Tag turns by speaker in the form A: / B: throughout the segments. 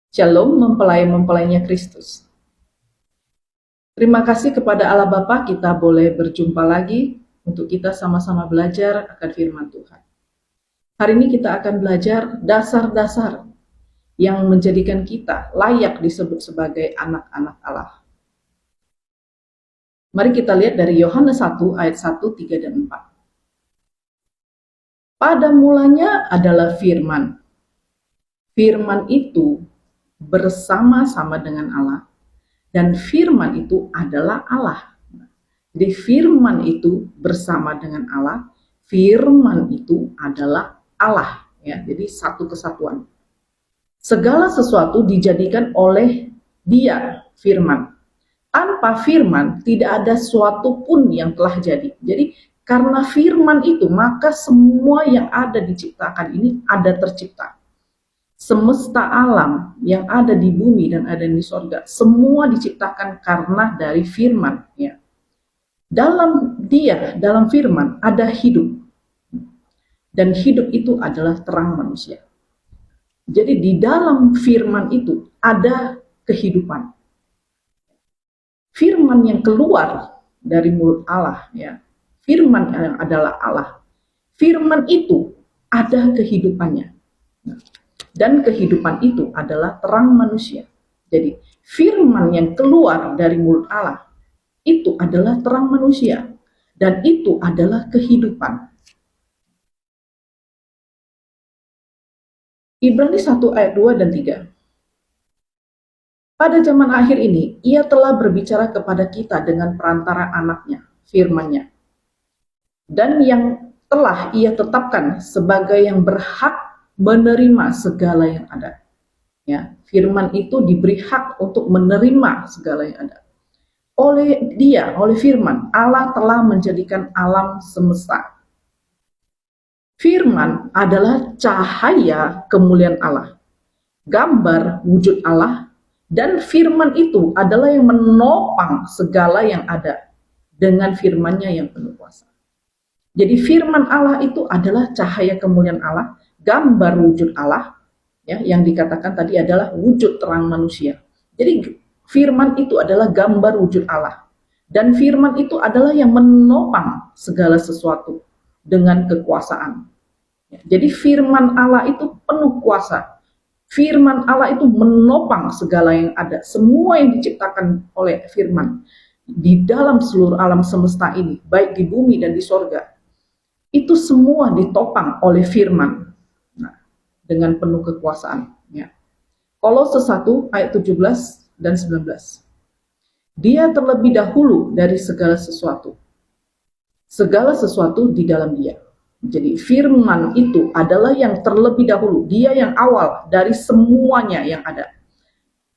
A: Shalom mempelai-mempelainya Kristus. Terima kasih kepada Allah Bapa, kita boleh berjumpa lagi untuk kita sama-sama belajar akan firman Tuhan. Hari ini kita akan belajar dasar-dasar yang menjadikan kita layak disebut sebagai anak-anak Allah. Mari kita lihat dari Yohanes 1 ayat 1, 3, dan 4. Pada mulanya adalah firman. Firman itu bersama-sama dengan Allah, dan firman itu adalah Allah. Jadi firman itu bersama dengan Allah, firman itu adalah Allah, ya. Jadi satu kesatuan. Segala sesuatu dijadikan oleh Dia, firman. Tanpa firman tidak ada suatu pun yang telah jadi. Jadi karena firman itu, maka semua yang ada diciptakan ini ada tercipta. Semesta alam yang ada di bumi dan ada di sorga, semua diciptakan karena dari firman, ya. Dalam firman ada hidup, dan hidup itu adalah terang manusia. Jadi di dalam firman itu ada kehidupan. Firman yang keluar dari mulut Allah, ya. Firman yang adalah Allah. Firman itu ada kehidupannya. Dan kehidupan itu adalah terang manusia. Jadi firman yang keluar dari mulut Allah itu adalah terang manusia, dan itu adalah kehidupan. Ibrani 1 ayat 2 dan 3. Pada zaman akhir ini, Ia telah berbicara kepada kita dengan perantara anaknya, firman-Nya, dan yang telah Ia tetapkan sebagai yang berhak menerima segala yang ada. Ya, firman itu diberi hak untuk menerima segala yang ada. Oleh firman, Allah telah menjadikan alam semesta. Firman adalah cahaya kemuliaan Allah, gambar wujud Allah, dan firman itu adalah yang menopang segala yang ada dengan firman-Nya yang penuh kuasa. Jadi firman Allah itu adalah cahaya kemuliaan Allah, gambar wujud Allah, ya, yang dikatakan tadi adalah wujud terang manusia. Jadi firman itu adalah gambar wujud Allah, dan firman itu adalah yang menopang segala sesuatu dengan kekuasaan. Ya, jadi firman Allah itu penuh kuasa. Firman Allah itu menopang segala yang ada, semua yang diciptakan oleh firman di dalam seluruh alam semesta ini, baik di bumi dan di sorga, itu semua ditopang oleh firman. Dengan penuh kekuasaan, ya. Kolose 1 ayat 17 dan 19. Dia terlebih dahulu dari segala sesuatu. Segala sesuatu di dalam Dia. Jadi firman itu adalah yang terlebih dahulu, Dia yang awal dari semuanya yang ada.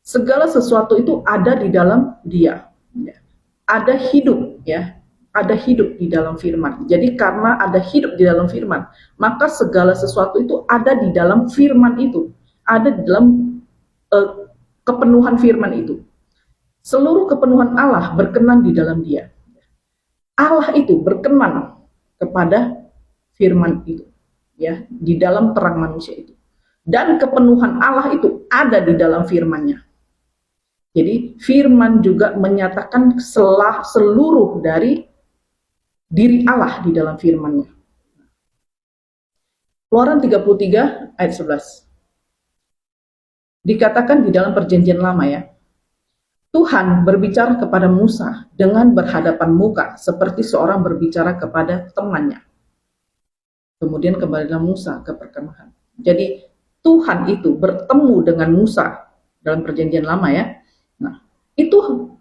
A: Segala sesuatu itu ada di dalam Dia, ya. Ada hidup, ya. Ada hidup di dalam firman. Jadi karena ada hidup di dalam firman, maka segala sesuatu itu ada di dalam firman itu. Ada di dalam kepenuhan firman itu. Seluruh kepenuhan Allah berkenan di dalam Dia. Allah itu berkenan kepada firman itu, ya, di dalam terang manusia itu. Dan kepenuhan Allah itu ada di dalam firman-Nya. Jadi firman juga menyatakan seluruh dari diri Allah di dalam firman-Nya. Keluaran 33 ayat 11. Dikatakan di dalam perjanjian lama, ya. Tuhan berbicara kepada Musa dengan berhadapan muka seperti seorang berbicara kepada temannya. Kemudian kembalilah Musa ke perkemahan. Jadi Tuhan itu bertemu dengan Musa dalam perjanjian lama, ya. Nah, itu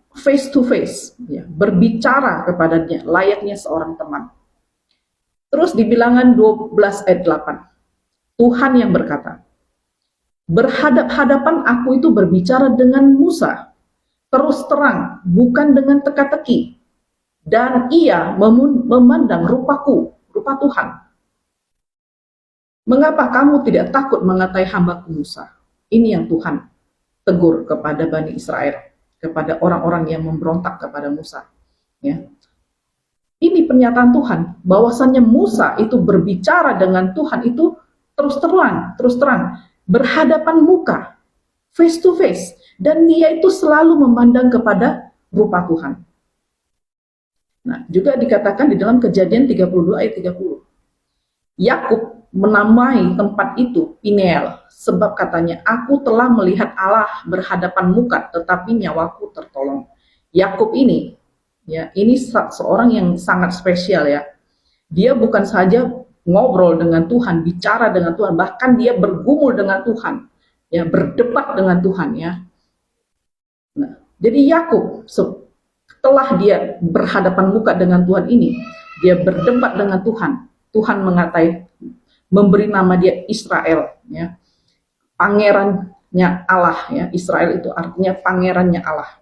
A: face to face, ya, berbicara kepadanya layaknya seorang teman. Terus di Bilangan 12 ayat 8, Tuhan yang berkata, berhadap-hadapan aku itu berbicara dengan Musa, terus terang, bukan dengan teka-teki, dan ia memandang rupaku, rupa Tuhan. Mengapa kamu tidak takut mengatai hambaku Musa? Ini yang Tuhan tegur kepada Bani Israel, kepada orang-orang yang memberontak kepada Musa, ya. Ini pernyataan Tuhan, bahwasannya Musa itu berbicara dengan Tuhan itu terus terang, berhadapan muka, face to face, dan dia itu selalu memandang kepada rupa Tuhan. Nah, juga dikatakan di dalam Kejadian 32 ayat 30. Yakub menamai tempat itu Peniel, sebab katanya, aku telah melihat Allah berhadapan muka, tetapi nyawaku tertolong. Yakub ini, ya, ini seorang yang sangat spesial ya. Dia bukan saja ngobrol dengan Tuhan, bicara dengan Tuhan, bahkan dia bergumul dengan Tuhan, ya, berdebat dengan Tuhan ya. Nah, jadi Yakub setelah dia berhadapan muka dengan Tuhan ini, dia berdebat dengan Tuhan. Tuhan memberi nama dia Israel, ya, pangerannya Allah, ya. Israel itu artinya pangerannya Allah.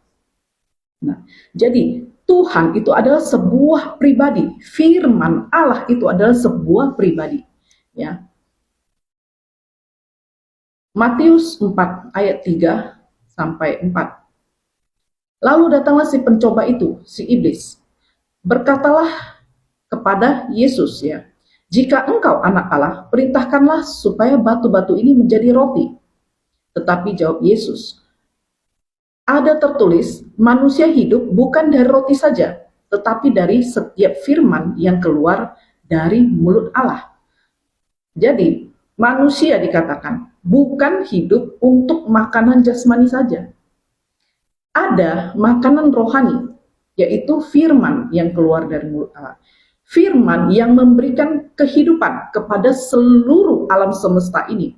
A: Nah, jadi Tuhan itu adalah sebuah pribadi, firman Allah itu adalah sebuah pribadi, ya. Matius 4 ayat 3 sampai 4. Lalu datanglah si pencoba itu, si iblis. Berkatalah kepada Yesus, ya, jika engkau anak Allah, perintahkanlah supaya batu-batu ini menjadi roti. Tetapi jawab Yesus, ada tertulis, manusia hidup bukan dari roti saja, tetapi dari setiap firman yang keluar dari mulut Allah. Jadi, manusia dikatakan bukan hidup untuk makanan jasmani saja. Ada makanan rohani, yaitu firman yang keluar dari mulut Allah. Firman yang memberikan kehidupan kepada seluruh alam semesta ini.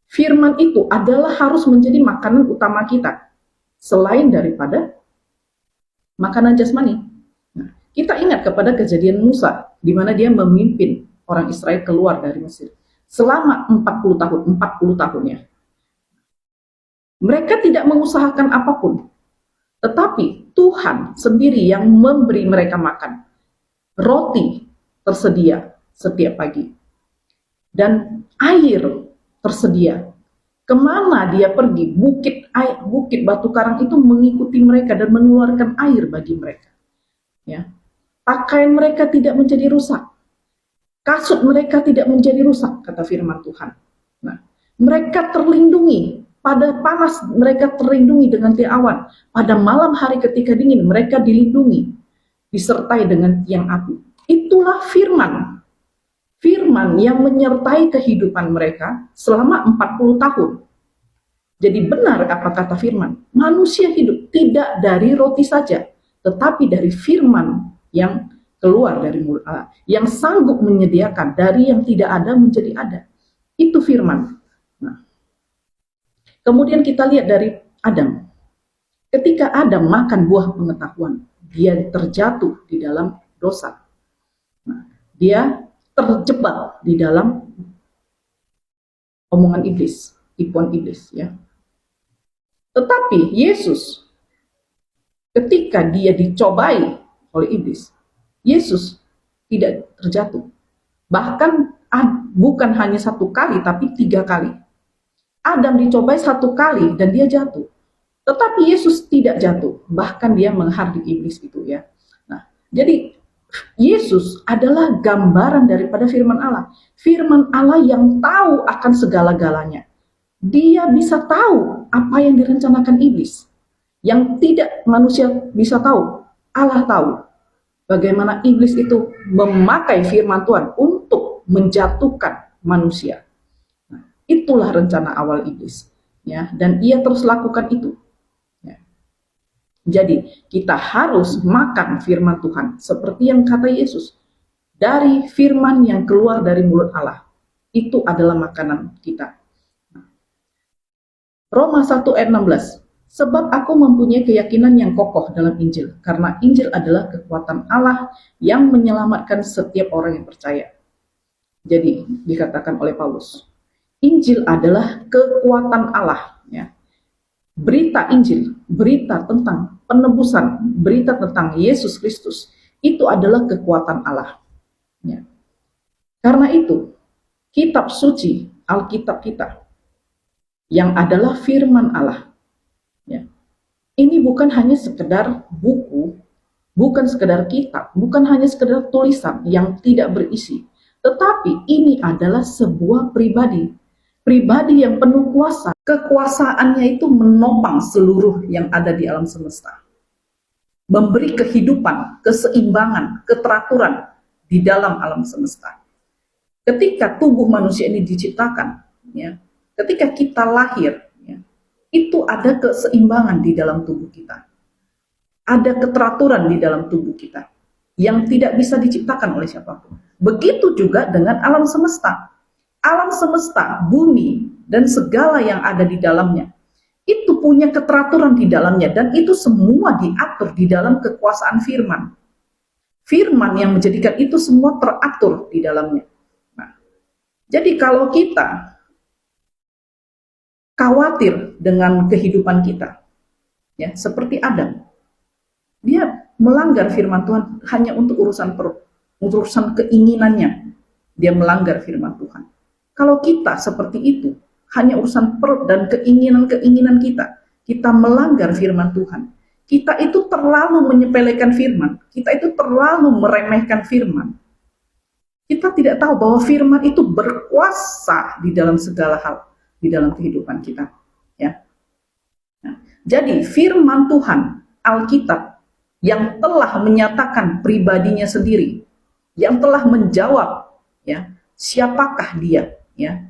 A: Firman itu adalah harus menjadi makanan utama kita, selain daripada makanan jasmani. Nah, kita ingat kepada kejadian Musa, di mana dia memimpin orang Israel keluar dari Mesir selama 40 tahun ya. Mereka tidak mengusahakan apapun, tetapi Tuhan sendiri yang memberi mereka makan. Roti tersedia setiap pagi, dan air tersedia. Kemana dia pergi, bukit batu karang itu mengikuti mereka dan mengeluarkan air bagi mereka. Ya, pakaian mereka tidak menjadi rusak, kasut mereka tidak menjadi rusak, kata firman Tuhan. Nah, mereka terlindungi. Pada panas mereka terlindungi dengan tiang awan. Pada malam hari ketika dingin mereka dilindungi, disertai dengan tiang api. Itulah firman. Firman yang menyertai kehidupan mereka selama 40 tahun. Jadi benar apa kata firman? Manusia hidup tidak dari roti saja, tetapi dari firman yang keluar dari mulut Allah, yang sanggup menyediakan dari yang tidak ada menjadi ada. Itu firman. Nah, kemudian kita lihat dari Adam. Ketika Adam makan buah pengetahuan, dia terjatuh di dalam dosa. Nah, dia terjebak di dalam omongan iblis, tipuan iblis, ya. Tetapi Yesus, ketika dia dicobai oleh iblis, Yesus tidak terjatuh. Bahkan bukan hanya 1 kali, tapi 3 kali. Adam dicobai 1 kali dan dia jatuh. Tetapi Yesus tidak jatuh, bahkan dia menghardik iblis itu ya. Nah, jadi Yesus adalah gambaran daripada firman Allah. Firman Allah yang tahu akan segala-galanya. Dia bisa tahu apa yang direncanakan iblis. Yang tidak manusia bisa tahu, Allah tahu. Bagaimana iblis itu memakai firman Tuhan untuk menjatuhkan manusia. Nah, itulah rencana awal iblis. Ya, dan ia terus lakukan itu. Jadi kita harus makan firman Tuhan seperti yang kata Yesus. Dari firman yang keluar dari mulut Allah. Itu adalah makanan kita. Roma 1 ayat 16. Sebab aku mempunyai keyakinan yang kokoh dalam Injil. Karena Injil adalah kekuatan Allah yang menyelamatkan setiap orang yang percaya. Jadi dikatakan oleh Paulus, Injil adalah kekuatan Allah. Ya. Berita Injil, berita tentang penebusan, berita tentang Yesus Kristus, itu adalah kekuatan Allah. Ya. Karena itu, kitab suci, Alkitab kita, yang adalah firman Allah, ya, ini bukan hanya sekedar buku, bukan sekedar kitab, bukan hanya sekedar tulisan yang tidak berisi, tetapi ini adalah sebuah pribadi. pribadi yang penuh kuasa. Kekuasaannya itu menopang seluruh yang ada di alam semesta, memberi kehidupan, keseimbangan, keteraturan di dalam alam semesta. Ketika tubuh manusia ini diciptakan, ya, ketika kita lahir, ya, itu ada keseimbangan di dalam tubuh kita, ada keteraturan di dalam tubuh kita yang tidak bisa diciptakan oleh siapapun. Begitu juga dengan alam semesta. Alam semesta, bumi, dan segala yang ada di dalamnya, itu punya keteraturan di dalamnya, dan itu semua diatur di dalam kekuasaan firman. Firman yang menjadikan itu semua teratur di dalamnya. Nah, jadi kalau kita khawatir dengan kehidupan kita, ya, seperti Adam, dia melanggar firman Tuhan hanya untuk urusan perut, untuk urusan keinginannya, dia melanggar firman Tuhan. Kalau kita seperti itu, hanya urusan perut dan keinginan-keinginan kita melanggar firman Tuhan. Kita itu terlalu menyepelekan firman, kita itu terlalu meremehkan firman. Kita tidak tahu bahwa firman itu berkuasa di dalam segala hal, di dalam kehidupan kita. Ya. Nah, jadi firman Tuhan, Alkitab, yang telah menyatakan pribadinya sendiri, yang telah menjawab, ya, siapakah dia, ya,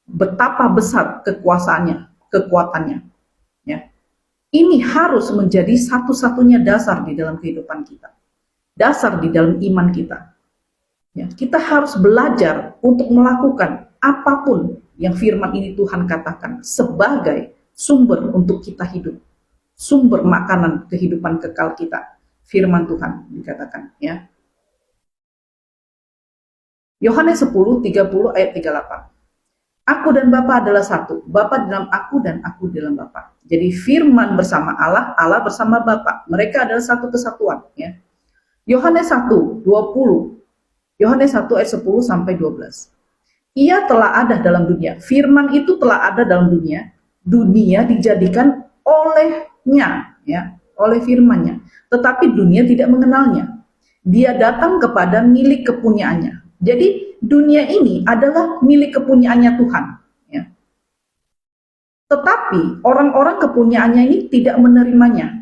A: betapa besar kekuasaannya, kekuatannya, ya. Ini harus menjadi satu-satunya dasar di dalam kehidupan kita, dasar di dalam iman kita. Ya, kita harus belajar untuk melakukan apapun yang firman ini Tuhan katakan sebagai sumber untuk kita hidup, sumber makanan kehidupan kekal kita. Firman Tuhan dikatakan, ya. Yohanes 10:30 ayat 38. Aku dan Bapa adalah satu, Bapa dalam aku dan aku dalam Bapa. Jadi firman bersama Allah, Allah bersama Bapa. Mereka adalah satu kesatuan, ya. Yohanes 1:20. Yohanes 1 ayat 10 sampai 12. Ia telah ada dalam dunia. Firman itu telah ada dalam dunia. Dunia dijadikan olehnya, ya, oleh firman-Nya. Tetapi dunia tidak mengenalnya. Dia datang kepada milik kepunyaannya. Jadi dunia ini adalah milik kepunyaannya Tuhan, ya. Tetapi orang-orang kepunyaannya ini tidak menerimanya.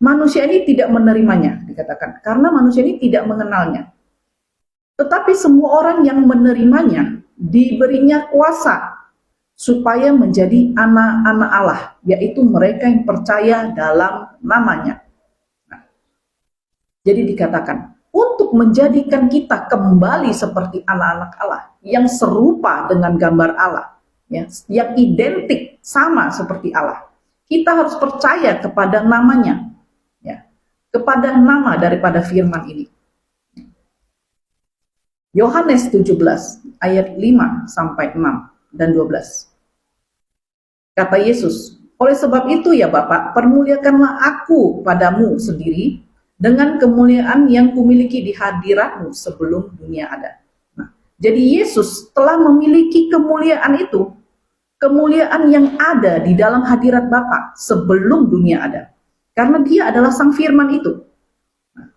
A: Manusia ini tidak menerimanya, dikatakan, karena manusia ini tidak mengenalnya. Tetapi semua orang yang menerimanya diberinya kuasa supaya menjadi anak-anak Allah, yaitu mereka yang percaya dalam namanya. Nah, jadi dikatakan, untuk menjadikan kita kembali seperti anak-anak Allah, yang serupa dengan gambar Allah, ya, yang identik sama seperti Allah, kita harus percaya kepada namanya, ya, kepada nama daripada firman ini. Yohanes 17 ayat 5 sampai 6 dan 12. Kata Yesus, oleh sebab itu ya Bapa, permuliakanlah aku padamu sendiri dengan kemuliaan yang kumiliki di hadiratmu sebelum dunia ada. Nah, jadi Yesus telah memiliki kemuliaan itu, kemuliaan yang ada di dalam hadirat Bapa sebelum dunia ada. Karena dia adalah sang firman itu. Nah,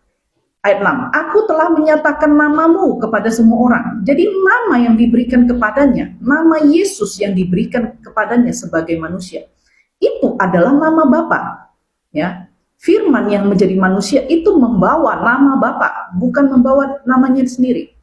A: ayat 6, aku telah menyatakan namamu kepada semua orang. Jadi nama yang diberikan kepadanya, nama Yesus yang diberikan kepadanya sebagai manusia, itu adalah nama Bapa, ya. Firman yang menjadi manusia itu membawa nama Bapa, bukan membawa namanya sendiri.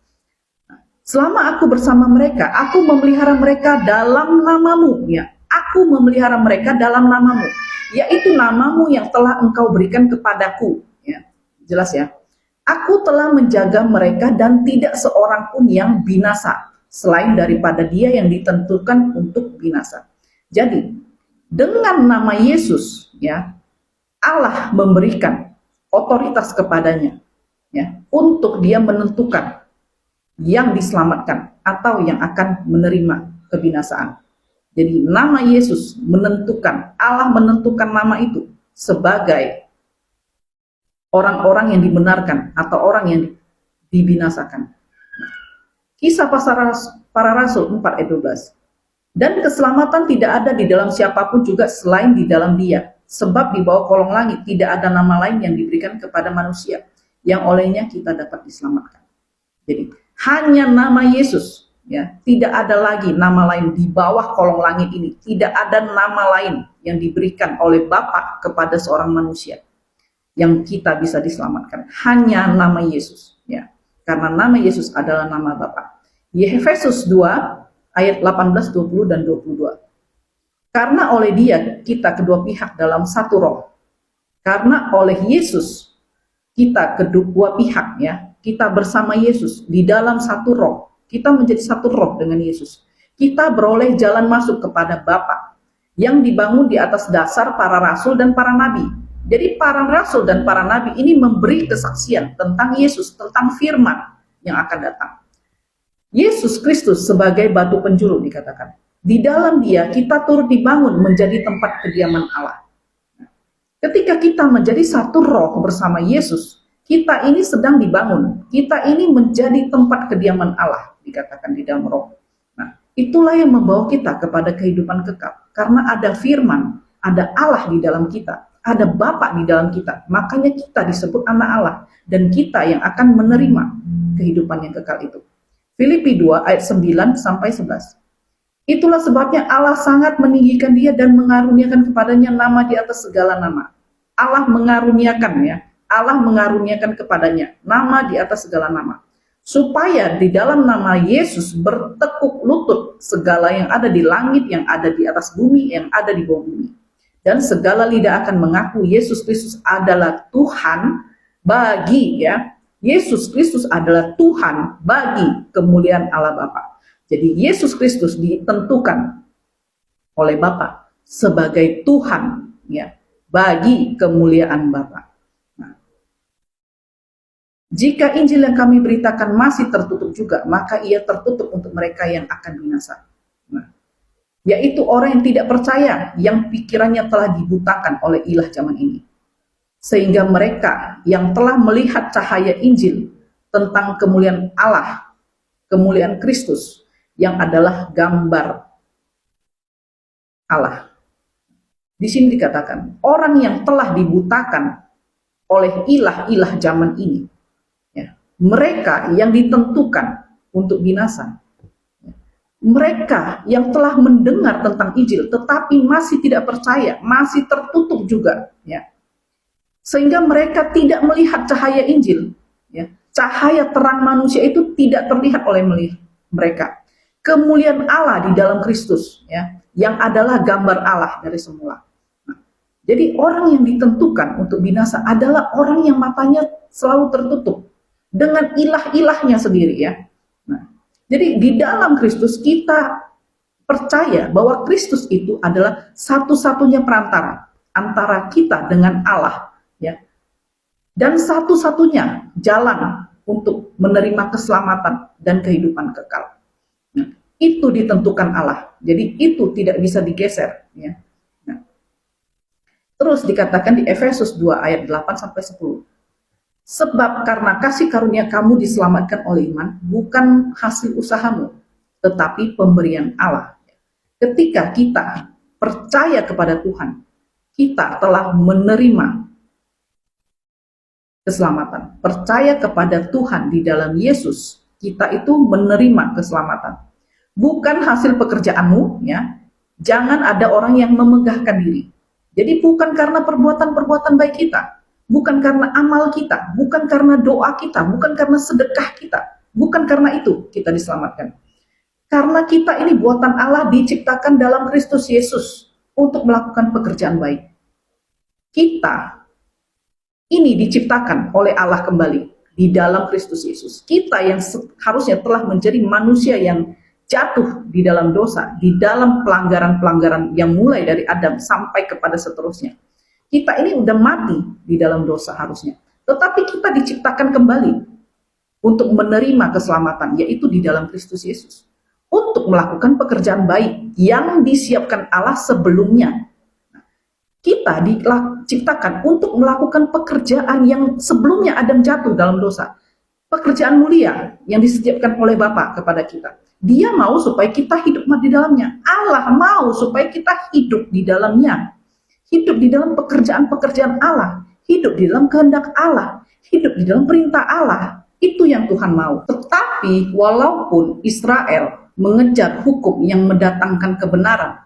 A: Selama aku bersama mereka, aku memelihara mereka dalam namamu, ya. Aku memelihara mereka dalam namamu, yaitu namamu yang telah engkau berikan kepadaku, ya. Jelas ya. Aku telah menjaga mereka dan tidak seorang pun yang binasa selain daripada dia yang ditentukan untuk binasa. Jadi dengan nama Yesus, ya, Allah memberikan otoritas kepadanya, ya, untuk dia menentukan yang diselamatkan atau yang akan menerima kebinasaan. Jadi nama Yesus menentukan, Allah menentukan nama itu sebagai orang-orang yang dibenarkan atau orang yang dibinasakan. Kisah para Rasul 4 ayat 12. Dan keselamatan tidak ada di dalam siapapun juga selain di dalam Dia. Sebab di bawah kolong langit tidak ada nama lain yang diberikan kepada manusia yang olehnya kita dapat diselamatkan. Jadi hanya nama Yesus, ya, tidak ada lagi nama lain di bawah kolong langit ini, tidak ada nama lain yang diberikan oleh Bapa kepada seorang manusia yang kita bisa diselamatkan, hanya nama Yesus, ya, karena nama Yesus adalah nama Bapa. Efesus 2 ayat 18, 20 dan 22. Karena oleh Dia kita kedua pihak dalam satu roh. Karena oleh Yesus kita kedua pihak, ya, kita bersama Yesus di dalam satu roh. Kita menjadi satu roh dengan Yesus. Kita beroleh jalan masuk kepada Bapa yang dibangun di atas dasar para rasul dan para nabi. Jadi para rasul dan para nabi ini memberi kesaksian tentang Yesus, tentang firman yang akan datang. Yesus Kristus sebagai batu penjuru dikatakan. Di dalam Dia kita turut dibangun menjadi tempat kediaman Allah. Ketika kita menjadi satu roh bersama Yesus, kita ini sedang dibangun. Kita ini menjadi tempat kediaman Allah, dikatakan di dalam roh. Nah, itulah yang membawa kita kepada kehidupan kekal. Karena ada firman, ada Allah di dalam kita, ada Bapa di dalam kita. Makanya kita disebut anak Allah. Dan kita yang akan menerima kehidupan yang kekal itu. Filipi 2 ayat 9 sampai 11. Itulah sebabnya Allah sangat meninggikan Dia dan mengaruniakan kepadanya nama di atas segala nama. Allah mengaruniakan, ya. Allah mengaruniakan kepadanya nama di atas segala nama. Supaya di dalam nama Yesus bertekuk lutut segala yang ada di langit, yang ada di atas bumi, yang ada di bawah bumi. Dan segala lidah akan mengaku Yesus Kristus adalah Tuhan bagi, ya. Yesus Kristus adalah Tuhan bagi kemuliaan Allah Bapa. Jadi Yesus Kristus ditentukan oleh Bapa sebagai Tuhan, ya, bagi kemuliaan Bapa. Nah, jika Injil yang kami beritakan masih tertutup juga, maka ia tertutup untuk mereka yang akan binasa. Nah, yaitu orang yang tidak percaya, yang pikirannya telah dibutakan oleh ilah zaman ini. Sehingga mereka yang telah melihat cahaya Injil tentang kemuliaan Allah, kemuliaan Kristus, yang adalah gambar Allah. Di sini dikatakan, orang yang telah dibutakan oleh ilah-ilah zaman ini, ya, mereka yang ditentukan untuk binasa, ya, mereka yang telah mendengar tentang Injil, tetapi masih tidak percaya, masih tertutup juga, ya. Sehingga mereka tidak melihat cahaya Injil, ya. Cahaya terang manusia itu tidak terlihat oleh mereka. Kemuliaan Allah di dalam Kristus, ya, yang adalah gambar Allah dari semula. Nah, jadi orang yang ditentukan untuk binasa adalah orang yang matanya selalu tertutup dengan ilah-ilahnya sendiri, ya. Nah, jadi di dalam Kristus kita percaya bahwa Kristus itu adalah satu-satunya perantara antara kita dengan Allah, ya, dan satu-satunya jalan untuk menerima keselamatan dan kehidupan kekal. Nah, itu ditentukan Allah, jadi itu tidak bisa digeser, ya. Nah, terus dikatakan di Efesus 2 ayat 8 sampai 10. Sebab karena kasih karunia kamu diselamatkan oleh iman, bukan hasil usahamu, tetapi pemberian Allah. Ketika kita percaya kepada Tuhan, kita telah menerima keselamatan. Percaya kepada Tuhan di dalam Yesus, kita itu menerima keselamatan. Bukan hasil pekerjaanmu, ya. Jangan ada orang yang memegahkan diri. Jadi bukan karena perbuatan-perbuatan baik kita, bukan karena amal kita, bukan karena doa kita, bukan karena sedekah kita, bukan karena itu kita diselamatkan. Karena kita ini buatan Allah, diciptakan dalam Kristus Yesus untuk melakukan pekerjaan baik. Kita ini diciptakan oleh Allah kembali di dalam Kristus Yesus. Kita yang harusnya telah menjadi manusia yang jatuh di dalam dosa, di dalam pelanggaran-pelanggaran yang mulai dari Adam sampai kepada seterusnya. Kita ini udah mati di dalam dosa harusnya. Tetapi kita diciptakan kembali untuk menerima keselamatan, yaitu di dalam Kristus Yesus. Untuk melakukan pekerjaan baik yang disiapkan Allah sebelumnya. Kita diciptakan untuk melakukan pekerjaan yang sebelumnya Adam jatuh dalam dosa. Pekerjaan mulia yang disediakan oleh Bapa kepada kita. Dia mau supaya kita hidup di dalamnya. Allah mau supaya kita hidup di dalamnya. Hidup di dalam pekerjaan-pekerjaan Allah. Hidup di dalam kehendak Allah. Hidup di dalam perintah Allah. Itu yang Tuhan mau. Tetapi walaupun Israel mengejar hukum yang mendatangkan kebenaran,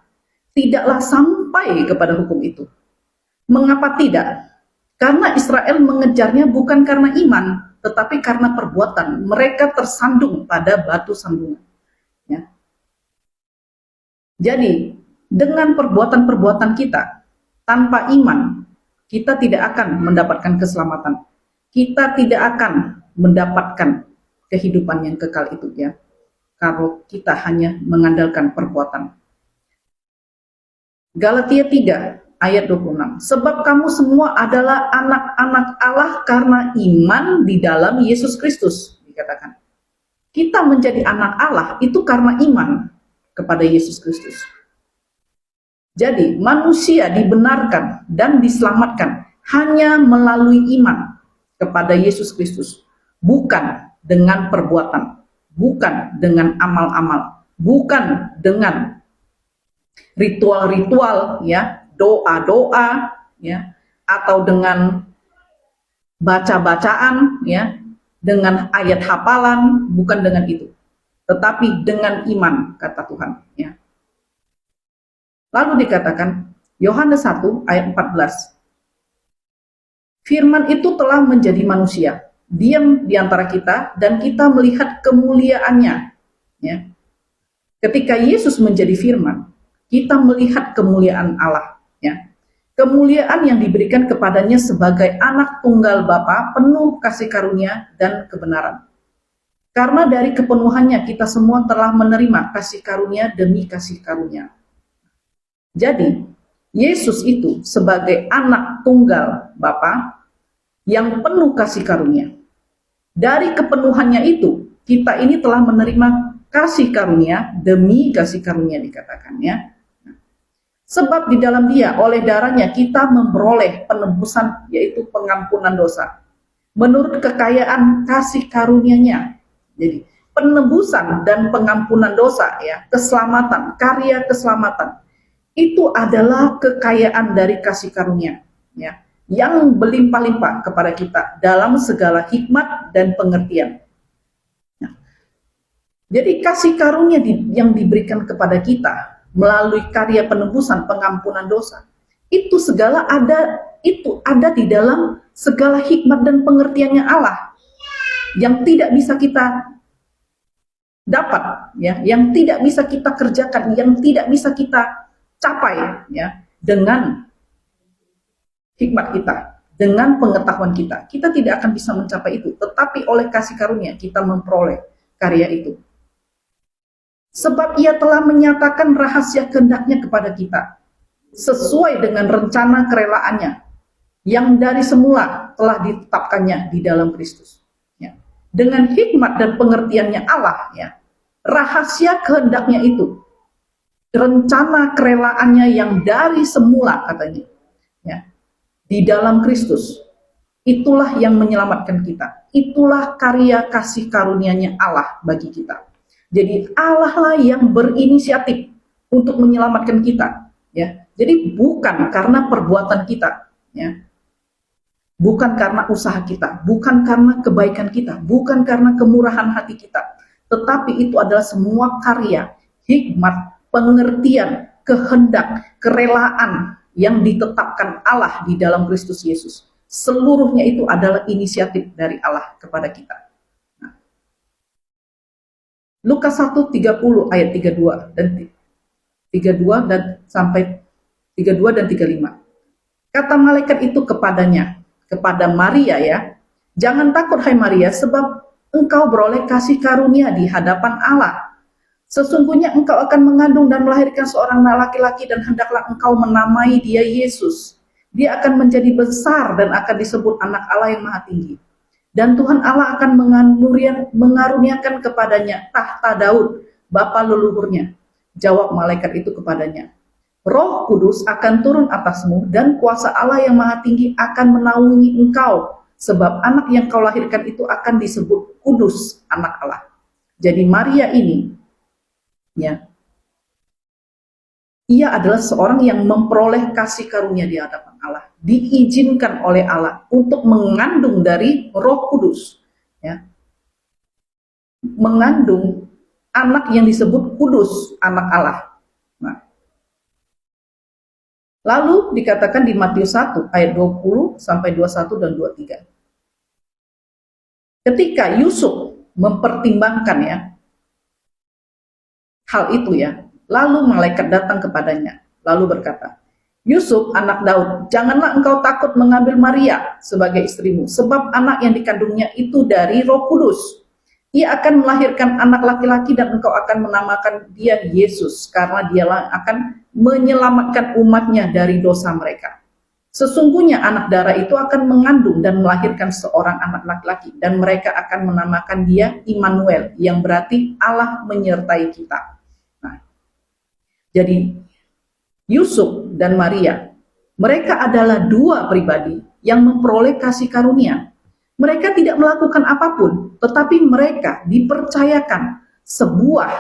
A: tidaklah sampai kepada hukum itu. Mengapa tidak? Karena Israel mengejarnya bukan karena iman, tetapi karena perbuatan. Mereka tersandung pada batu sandungan. Ya. Jadi, dengan perbuatan-perbuatan kita, tanpa iman, kita tidak akan mendapatkan keselamatan. Kita tidak akan mendapatkan kehidupan yang kekal itu, ya. Kalau kita hanya mengandalkan perbuatan. Galatia 3 ayat 26. Sebab kamu semua adalah anak-anak Allah karena iman di dalam Yesus Kristus, dikatakan. Kita menjadi anak Allah itu karena iman kepada Yesus Kristus. Jadi, manusia dibenarkan dan diselamatkan hanya melalui iman kepada Yesus Kristus, bukan dengan perbuatan, bukan dengan amal-amal, bukan dengan ritual-ritual, ya, doa-doa, ya, atau dengan baca-bacaan, ya, dengan ayat hafalan, bukan dengan itu, tetapi dengan iman, kata Tuhan, ya. Lalu dikatakan Yohanes 1 ayat 14. Firman itu telah menjadi manusia, diam di antara kita, dan kita melihat kemuliaannya, ya. Ketika Yesus menjadi firman, kita melihat kemuliaan Allah, ya. Kemuliaan yang diberikan kepadanya sebagai anak tunggal Bapa, penuh kasih karunia dan kebenaran. Karena dari kepenuhannya kita semua telah menerima kasih karunia demi kasih karunia. Jadi, Yesus itu sebagai anak tunggal Bapa yang penuh kasih karunia. Dari kepenuhannya itu, kita ini telah menerima kasih karunia demi kasih karunia, dikatakannya. Sebab di dalam Dia, oleh darahnya, kita memperoleh penebusan, yaitu pengampunan dosa, menurut kekayaan kasih karunia-Nya. Jadi, penebusan dan pengampunan dosa, ya, keselamatan, karya keselamatan, itu adalah kekayaan dari kasih karunia, ya, yang berlimpah-limpah kepada kita dalam segala hikmat dan pengertian. Nah, jadi kasih karunia yang diberikan kepada kita melalui karya penebusan, pengampunan dosa, itu ada di dalam segala hikmat dan pengertiannya Allah, yang tidak bisa kita dapat, ya, yang tidak bisa kita kerjakan, yang tidak bisa kita capai, ya, dengan hikmat kita, dengan pengetahuan kita. Kita tidak akan bisa mencapai itu, tetapi oleh kasih karunia kita memperoleh karya itu. Sebab Ia telah menyatakan rahasia kehendak-Nya kepada kita, sesuai dengan rencana kerelaannya, yang dari semula telah ditetapkannya di dalam Kristus. Ya. Dengan hikmat dan pengertiannya Allah, ya, rahasia kehendak-Nya itu, rencana kerelaannya yang dari semula, katanya, ya, di dalam Kristus, itulah yang menyelamatkan kita. Itulah karya kasih karunia-Nya Allah bagi kita. Jadi Allah lah yang berinisiatif untuk menyelamatkan kita, ya. Jadi bukan karena perbuatan kita, ya, bukan karena usaha kita, bukan karena kebaikan kita, bukan karena kemurahan hati kita, tetapi itu adalah semua karya, hikmat, pengertian, kehendak, kerelaan yang ditetapkan Allah di dalam Kristus Yesus. Seluruhnya itu adalah inisiatif dari Allah kepada kita. Nah, Lukas 1:30 ayat 32 dan sampai 32 dan 35. Kata malaikat itu kepadanya, kepada Maria, ya, jangan takut hai Maria, sebab engkau beroleh kasih karunia di hadapan Allah. Sesungguhnya engkau akan mengandung dan melahirkan seorang laki-laki, dan hendaklah engkau menamai dia Yesus. Dia akan menjadi besar dan akan disebut anak Allah yang maha tinggi. Dan Tuhan Allah akan mengaruniakan kepadanya tahta Daud, bapa leluhurnya. Jawab malaikat itu kepadanya, Roh Kudus akan turun atasmu, dan kuasa Allah yang maha tinggi akan menaungi engkau. Sebab anak yang kau lahirkan itu akan disebut kudus, anak Allah. Jadi Maria ini, ya, ia adalah seorang yang memperoleh kasih karunia di hadapan Allah, diizinkan oleh Allah untuk mengandung dari Roh Kudus, ya, mengandung anak yang disebut kudus, anak Allah. Nah, lalu dikatakan di Matius 1 ayat 20 sampai 21 dan 23. Ketika Yusuf mempertimbangkan ya hal itu ya, lalu malaikat datang kepadanya, lalu berkata, Yusuf anak Daud, janganlah engkau takut mengambil Maria sebagai istrimu, sebab anak yang dikandungnya itu dari Roh Kudus. Ia akan melahirkan anak laki-laki dan engkau akan menamakan dia Yesus, karena dialah akan menyelamatkan umatnya dari dosa mereka. Sesungguhnya anak darah itu akan mengandung dan melahirkan seorang anak laki-laki, dan mereka akan menamakan dia Immanuel, yang berarti Allah menyertai kita. Nah, jadi Yusuf dan Maria, mereka adalah dua pribadi yang memperoleh kasih karunia. Mereka tidak melakukan apapun, tetapi mereka dipercayakan sebuah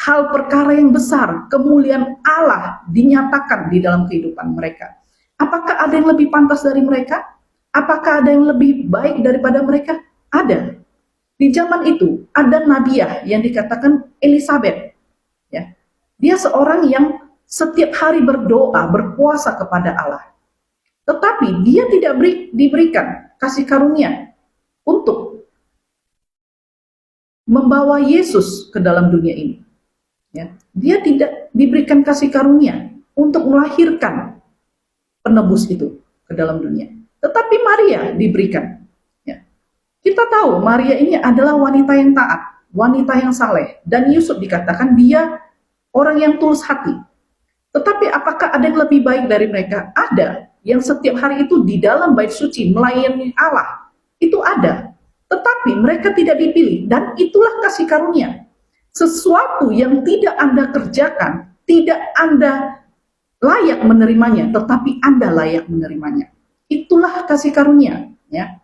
A: hal perkara yang besar, kemuliaan Allah dinyatakan di dalam kehidupan mereka. Apakah ada yang lebih pantas dari mereka? Apakah ada yang lebih baik daripada mereka? Ada. Di zaman itu ada nabiah yang dikatakan Elizabeth. Ya. Dia seorang yang setiap hari berdoa, berpuasa kepada Allah. Tetapi dia tidak diberikan kasih karunia untuk membawa Yesus ke dalam dunia ini. Ya. Dia tidak diberikan kasih karunia untuk melahirkan penebus itu ke dalam dunia. Tetapi Maria diberikan. Ya. Kita tahu Maria ini adalah wanita yang taat, wanita yang saleh, dan Yusuf dikatakan dia orang yang tulus hati. Tetapi apakah ada yang lebih baik dari mereka? Ada. Yang setiap hari itu di dalam bait suci melayani Allah. Itu ada. Tetapi mereka tidak dipilih, dan itulah kasih karunia. Sesuatu yang tidak Anda kerjakan, tidak Anda layak menerimanya, tetapi Anda layak menerimanya. Itulah kasih karunia, ya.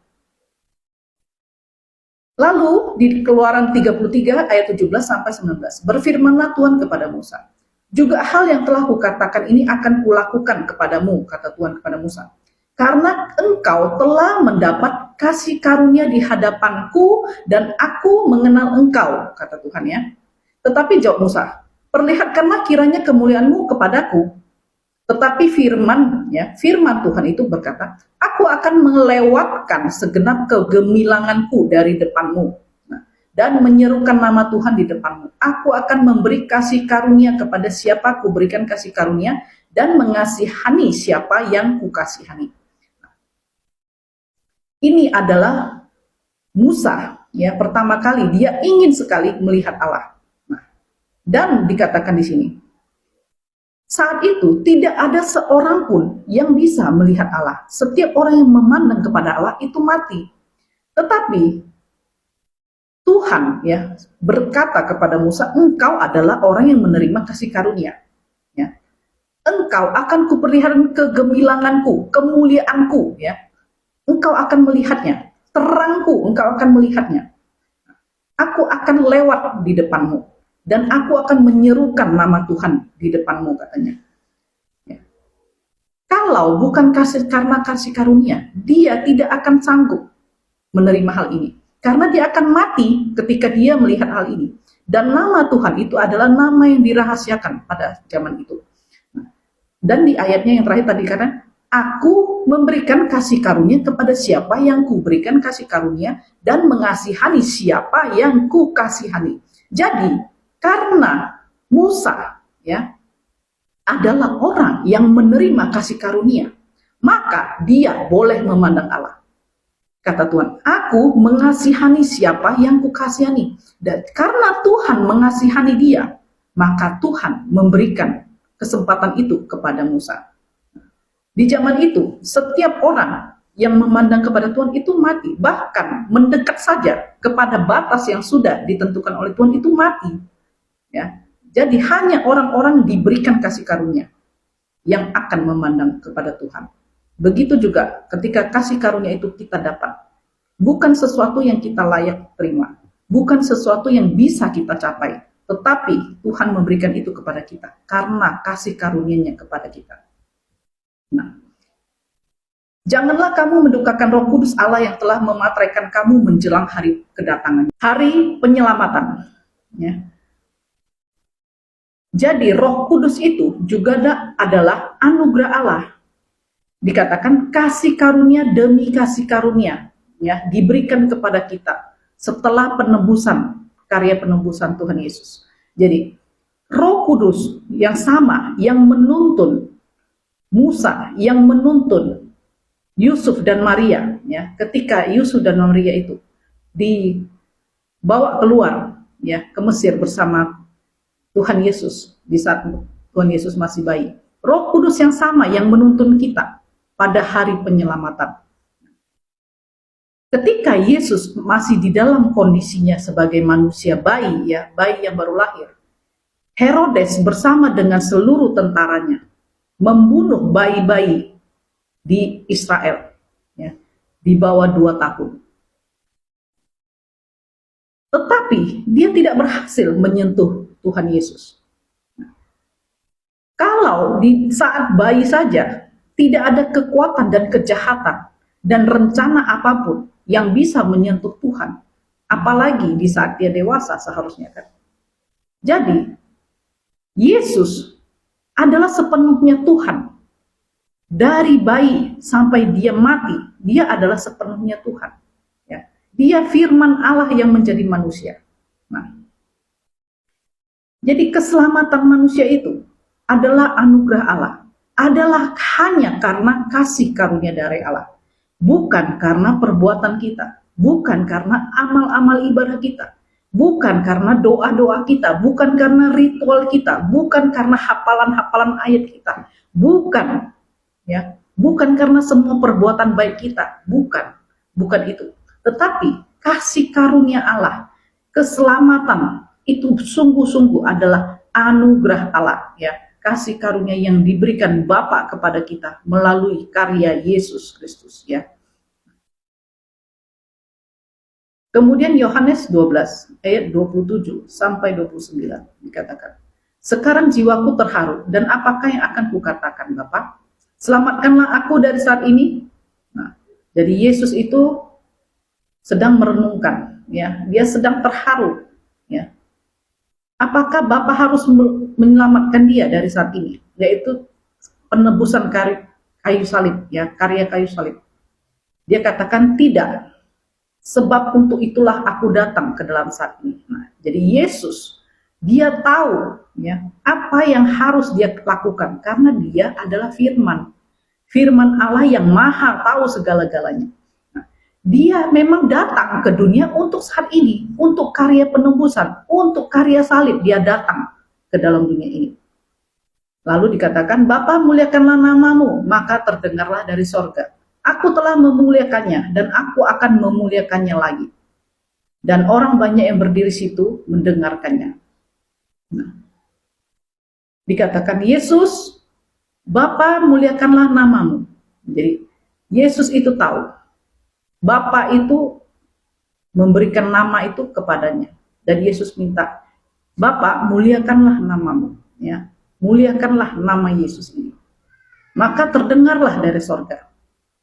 A: Lalu di Keluaran 33 ayat 17 sampai 19, berfirmanlah Tuhan kepada Musa, juga hal yang telah kukatakan ini akan kulakukan kepadamu, kata Tuhan kepada Musa, karena engkau telah mendapat kasih karunia di hadapanku dan aku mengenal engkau, kata Tuhan ya. Tetapi jawab Musa, perlihatkanlah kiranya kemuliaanmu kepadaku. Tetapi firman Tuhan itu berkata, aku akan melewatkan segenap kegemilanganku dari depanmu, dan menyerukan nama Tuhan di depanmu. Aku akan memberi kasih karunia kepada siapa aku berikan kasih karunia, dan mengasihani siapa yang kukasihani. Ini adalah Musa, ya, pertama kali dia ingin sekali melihat Allah. Dan dikatakan di sini, saat itu tidak ada seorang pun yang bisa melihat Allah. Setiap orang yang memandang kepada Allah itu mati. Tetapi Tuhan ya berkata kepada Musa, engkau adalah orang yang menerima kasih karunia. Ya. Engkau akan kuperlihatkan kegemilanganku, kemuliaanku. Ya. Engkau akan melihatnya. Terangku, engkau akan melihatnya. Aku akan lewat di depanmu. Dan aku akan menyerukan nama Tuhan di depanmu, katanya. Ya. Kalau bukan karena kasih karunia, dia tidak akan sanggup menerima hal ini. Karena dia akan mati ketika dia melihat hal ini. Dan nama Tuhan itu adalah nama yang dirahasiakan pada zaman itu. Dan di ayatnya yang terakhir tadi kata, aku memberikan kasih karunia kepada siapa yang ku berikan kasih karunia, dan mengasihani siapa yang ku kasihani. Jadi, karena Musa ya adalah orang yang menerima kasih karunia, maka dia boleh memandang Allah. Kata Tuhan, aku mengasihani siapa yang kukasihani. Dan karena Tuhan mengasihani dia, maka Tuhan memberikan kesempatan itu kepada Musa. Di zaman itu, setiap orang yang memandang kepada Tuhan itu mati. Bahkan mendekat saja kepada batas yang sudah ditentukan oleh Tuhan itu mati. Ya, jadi hanya orang-orang diberikan kasih karunia yang akan memandang kepada Tuhan. Begitu juga ketika kasih karunia itu kita dapat, bukan sesuatu yang kita layak terima, bukan sesuatu yang bisa kita capai, tetapi Tuhan memberikan itu kepada kita karena kasih karunia-Nya kepada kita. Nah, janganlah kamu mendukakan Roh Kudus Allah yang telah memateraikan kamu menjelang hari kedatangan, hari penyelamatan. Ya. Jadi Roh Kudus itu juga adalah anugerah Allah. Dikatakan kasih karunia demi kasih karunia, ya, diberikan kepada kita setelah penebusan, karya penebusan Tuhan Yesus. Jadi Roh Kudus yang sama, yang menuntun Musa, yang menuntun Yusuf dan Maria, ya, ketika Yusuf dan Maria itu dibawa keluar, ya, ke Mesir bersama Tuhan Yesus di saat Tuhan Yesus masih bayi. Roh Kudus yang sama yang menuntun kita pada hari penyelamatan. Ketika Yesus masih di dalam kondisinya sebagai manusia bayi, ya, bayi yang baru lahir, Herodes bersama dengan seluruh tentaranya membunuh bayi-bayi di Israel, ya, di bawah 2 tahun. Tetapi dia tidak berhasil menyentuh Tuhan Yesus. Kalau di saat bayi saja tidak ada kekuatan dan kejahatan dan rencana apapun yang bisa menyentuh Tuhan, apalagi di saat dia dewasa seharusnya, kan. Jadi Yesus adalah sepenuhnya Tuhan. Dari bayi sampai dia mati, dia adalah sepenuhnya Tuhan. Ya. Dia firman Allah yang menjadi manusia. Nah, jadi keselamatan manusia itu adalah anugerah Allah. Adalah hanya karena kasih karunia dari Allah. Bukan karena perbuatan kita. Bukan karena amal-amal ibadah kita. Bukan karena doa-doa kita. Bukan karena ritual kita. Bukan karena hafalan-hafalan ayat kita. Bukan. Ya, bukan karena semua perbuatan baik kita. Bukan itu. Tetapi kasih karunia Allah. Keselamatan itu sungguh-sungguh adalah anugerah Allah, ya. Kasih karunia yang diberikan Bapa kepada kita melalui karya Yesus Kristus, ya. Kemudian Yohanes 12 ayat 27 sampai 29 dikatakan, sekarang jiwaku terharu, dan apakah yang akan kukatakan, Bapa? Selamatkanlah aku dari saat ini. Nah, jadi Yesus itu sedang merenungkan, ya. Dia sedang terharu, ya. Apakah Bapa harus menyelamatkan dia dari saat ini? Yaitu penebusan kayu salib, ya, karya kayu salib. Dia katakan tidak, sebab untuk itulah aku datang ke dalam saat ini. Nah, jadi Yesus, dia tahu, ya, apa yang harus dia lakukan karena dia adalah firman Allah yang maha tahu segala-galanya. Dia memang datang ke dunia untuk saat ini, untuk karya penebusan, untuk karya salib. Dia datang ke dalam dunia ini. Lalu dikatakan, Bapa muliakanlah namamu, maka terdengarlah dari sorga, aku telah memuliakannya, dan aku akan memuliakannya lagi. Dan orang banyak yang berdiri situ mendengarkannya. Nah, dikatakan Yesus, Bapa muliakanlah namamu. Jadi Yesus itu tahu Bapa itu memberikan nama itu kepadanya, dan Yesus minta, Bapa muliakanlah namamu, ya, muliakanlah nama Yesus ini. Maka terdengarlah dari sorga,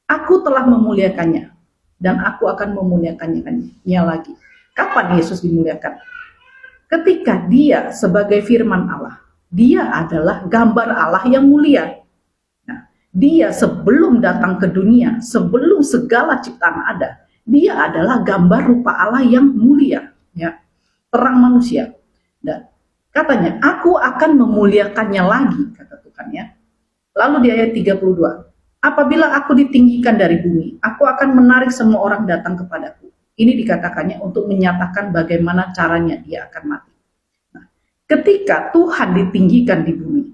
A: aku telah memuliakannya, dan aku akan memuliakannya lagi. Kapan Yesus dimuliakan? Ketika dia sebagai firman Allah, dia adalah gambar Allah yang mulia. Dia sebelum datang ke dunia, sebelum segala ciptaan ada, dia adalah gambar rupa Allah yang mulia, ya, terang manusia. Dan katanya, aku akan memuliakannya lagi, kata Tuhan, ya. Lalu di ayat 32, apabila aku ditinggikan dari bumi, aku akan menarik semua orang datang kepadaku. Ini dikatakannya untuk menyatakan bagaimana caranya dia akan mati. Nah, ketika Tuhan ditinggikan di bumi,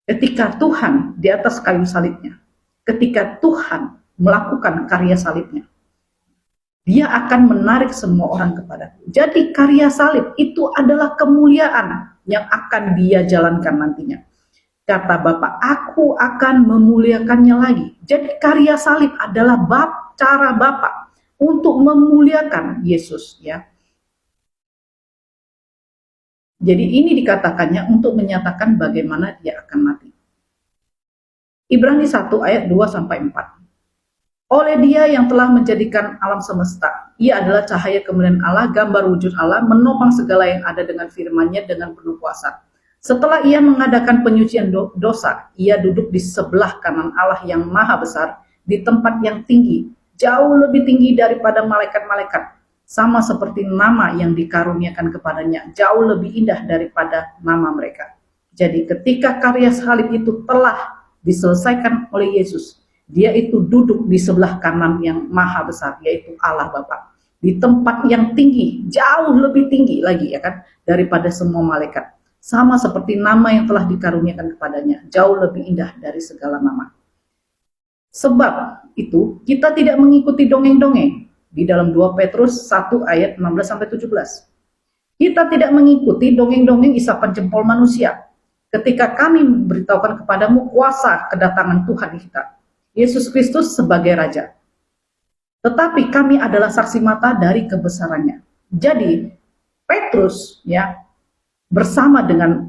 A: ketika Tuhan di atas kayu salibnya, ketika Tuhan melakukan karya salibnya, dia akan menarik semua orang kepada. Jadi karya salib itu adalah kemuliaan yang akan dia jalankan nantinya. Kata Bapa, aku akan memuliakannya lagi. Jadi karya salib adalah cara Bapa untuk memuliakan Yesus, ya. Jadi ini dikatakannya untuk menyatakan bagaimana dia akan mati. Ibrani 1 ayat 2 sampai 4. Oleh Dia yang telah menjadikan alam semesta. Ia adalah cahaya kemuliaan Allah, gambar wujud Allah, menopang segala yang ada dengan firman-Nya dengan penuh kuasa. Setelah Ia mengadakan penyucian dosa, Ia duduk di sebelah kanan Allah yang maha besar, di tempat yang tinggi, jauh lebih tinggi daripada malaikat-malaikat, sama seperti nama yang dikaruniakan kepadanya, jauh lebih indah daripada nama mereka. Jadi ketika karya salib itu telah diselesaikan oleh Yesus, Dia itu duduk di sebelah kanan yang maha besar, yaitu Allah Bapa, di tempat yang tinggi, jauh lebih tinggi lagi ya kan, daripada semua malaikat. Sama seperti nama yang telah dikaruniakan kepadanya, jauh lebih indah dari segala nama. Sebab itu kita tidak mengikuti dongeng-dongeng di dalam 2 Petrus 1 ayat 16-17. Kita tidak mengikuti dongeng-dongeng isapan jempol manusia. Ketika kami memberitahukan kepadamu kuasa kedatangan Tuhan kita, Yesus Kristus sebagai Raja. Tetapi kami adalah saksi mata dari kebesarannya. Jadi Petrus ya bersama dengan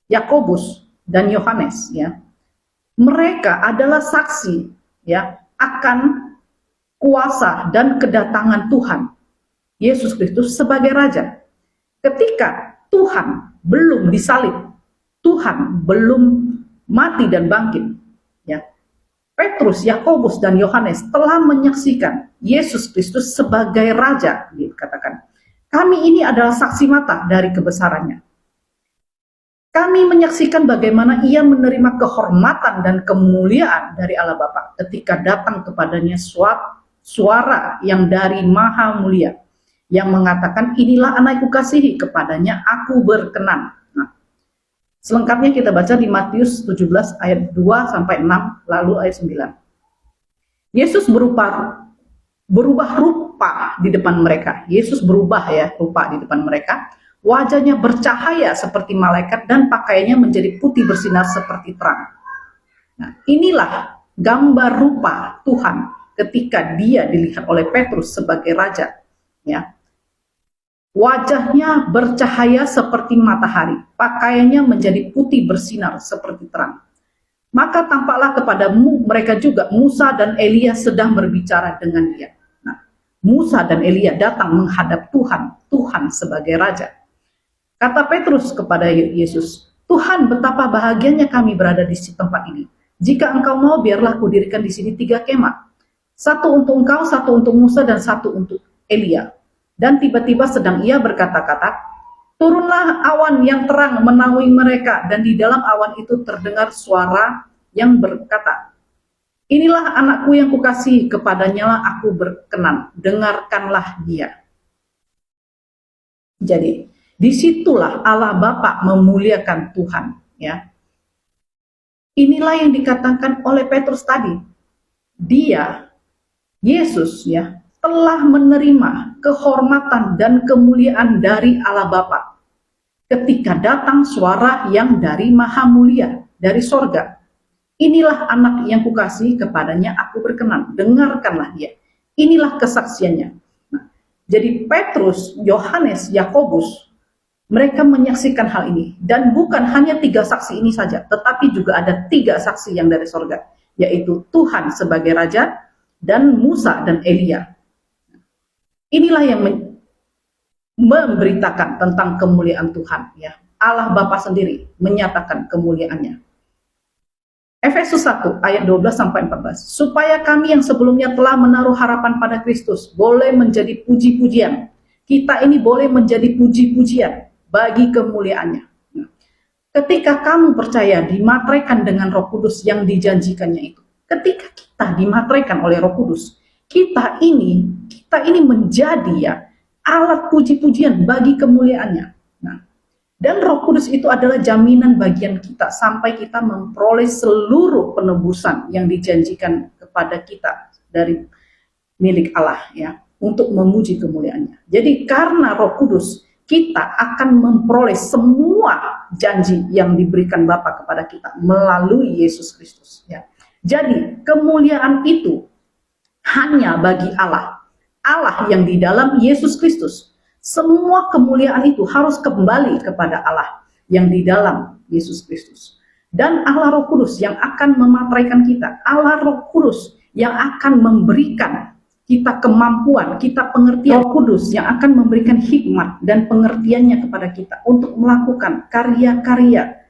A: Yakobus dan Yohanes ya, mereka adalah saksi ya akan kuasa dan kedatangan Tuhan Yesus Kristus sebagai Raja. Ketika Tuhan belum disalib, Tuhan belum mati dan bangkit ya, Petrus, Yakobus, dan Yohanes telah menyaksikan Yesus Kristus sebagai Raja, dikatakan. Kami ini adalah saksi mata dari kebesarannya. Kami menyaksikan bagaimana Ia menerima kehormatan dan kemuliaan dari Allah Bapa ketika datang kepadanya suara yang dari Maha Mulia, yang mengatakan, inilah anakku kasihi, kepadanya aku berkenan. Selengkapnya kita baca di Matius 17 ayat 2-6, lalu ayat 9. Yesus berubah rupa di depan mereka. Yesus berubah ya rupa di depan mereka. Wajahnya bercahaya seperti malaikat dan pakaiannya menjadi putih bersinar seperti terang. Nah, inilah gambar rupa Tuhan ketika Dia dilihat oleh Petrus sebagai Raja. Ya. Wajahnya bercahaya seperti matahari, pakaiannya menjadi putih bersinar seperti terang. Maka tampaklah kepadamu mereka juga, Musa dan Elia sedang berbicara dengan Dia. Nah, Musa dan Elia datang menghadap Tuhan sebagai Raja. Kata Petrus kepada Yesus, Tuhan, betapa bahagianya kami berada di tempat ini. Jika Engkau mau, biarlah kudirikan di sini 3 kemah. 1 untuk Engkau, 1 untuk Musa, dan 1 untuk Elia. Dan tiba-tiba sedang ia berkata-kata, turunlah awan yang terang menaungi mereka, dan di dalam awan itu terdengar suara yang berkata, inilah anakku yang kukasihi, kepadanya lah aku berkenan, dengarkanlah dia. Jadi disitulah Allah Bapa memuliakan Tuhan ya. Inilah yang dikatakan oleh Petrus tadi. Dia, Yesus ya, telah menerima kehormatan dan kemuliaan dari Allah Bapa ketika datang suara yang dari Maha Mulia, dari sorga. Inilah anak yang kukasihi, kepadanya aku berkenan, dengarkanlah dia. Inilah kesaksiannya. Nah, jadi Petrus, Yohanes, Yakobus, mereka menyaksikan hal ini. Dan bukan hanya 3 saksi ini saja, tetapi juga ada 3 saksi yang dari sorga, yaitu Tuhan sebagai Raja, dan Musa dan Elia. Inilah yang memberitakan tentang kemuliaan Tuhan ya. Allah Bapa sendiri menyatakan kemuliaannya. Efesus 1 ayat 12-14. Supaya kami yang sebelumnya telah menaruh harapan pada Kristus boleh menjadi puji-pujian. Kita ini boleh menjadi puji-pujian bagi kemuliaannya. Ketika kamu percaya dimateraikan dengan Roh Kudus yang dijanjikannya itu. Ketika kita dimateraikan oleh Roh Kudus, kita ini menjadi ya alat puji-pujian bagi kemuliaannya. Nah, dan Roh Kudus itu adalah jaminan bagian kita sampai kita memperoleh seluruh penebusan yang dijanjikan kepada kita dari milik Allah ya, untuk memuji kemuliaannya. Jadi karena Roh Kudus kita akan memperoleh semua janji yang diberikan Bapa kepada kita melalui Yesus Kristus ya. Jadi kemuliaan itu hanya bagi Allah. Allah yang di dalam Yesus Kristus. Semua kemuliaan itu harus kembali kepada Allah yang di dalam Yesus Kristus. Dan Allah Roh Kudus yang akan memateraikan kita. Allah Roh Kudus yang akan memberikan kita kemampuan, kita pengertian. Roh Kudus yang akan memberikan hikmat dan pengertiannya kepada kita untuk melakukan karya-karya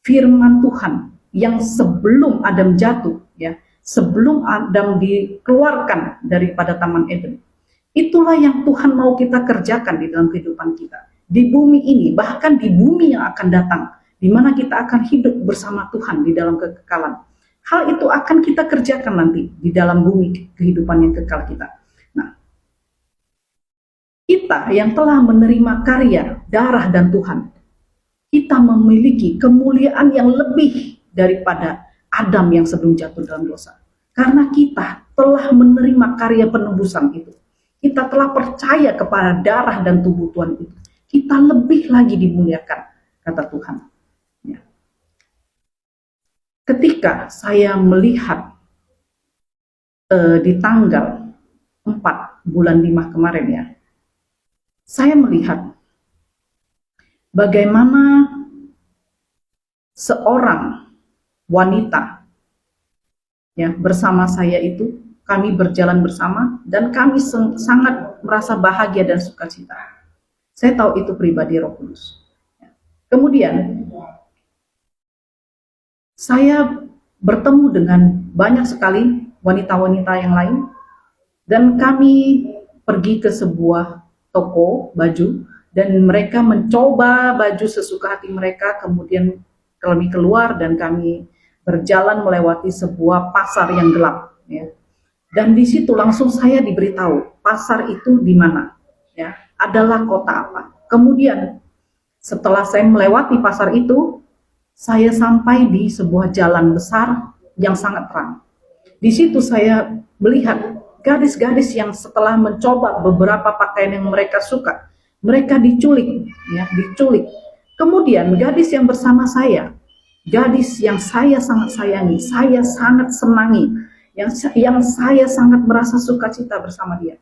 A: firman Tuhan yang sebelum Adam jatuh, ya, sebelum Adam dikeluarkan daripada Taman Eden. Itulah yang Tuhan mau kita kerjakan di dalam kehidupan kita. Di bumi ini, bahkan di bumi yang akan datang, di mana kita akan hidup bersama Tuhan di dalam kekekalan. Hal itu akan kita kerjakan nanti di dalam bumi kehidupan yang kekal kita. Nah, kita yang telah menerima karya, darah dan Tuhan, kita memiliki kemuliaan yang lebih daripada Adam yang sebelum jatuh dalam dosa. Karena kita telah menerima karya penebusan itu. Kita telah percaya kepada darah dan tubuh Tuhan itu. Kita lebih lagi dimuliakan, kata Tuhan. Ya. Ketika saya melihat di tanggal 4 bulan 5 kemarin, ya, saya melihat bagaimana seorang wanita, ya, bersama saya itu, kami berjalan bersama dan kami sangat merasa bahagia dan sukacita. Saya tahu itu pribadi Roh Kudus. Kemudian saya bertemu dengan banyak sekali wanita-wanita yang lain dan kami pergi ke sebuah toko baju dan mereka mencoba baju sesuka hati mereka. Kemudian kami keluar dan kami berjalan melewati sebuah pasar yang gelap, ya. Dan di situ langsung saya diberitahu pasar itu di mana, ya, adalah kota apa. Kemudian setelah saya melewati pasar itu, saya sampai di sebuah jalan besar yang sangat terang. Di situ saya melihat gadis-gadis yang setelah mencoba beberapa pakaian yang mereka suka, mereka diculik, ya, diculik. Kemudian gadis yang bersama saya, gadis yang saya sangat sayangi, saya sangat senangi, yang saya sangat merasa sukacita bersama dia.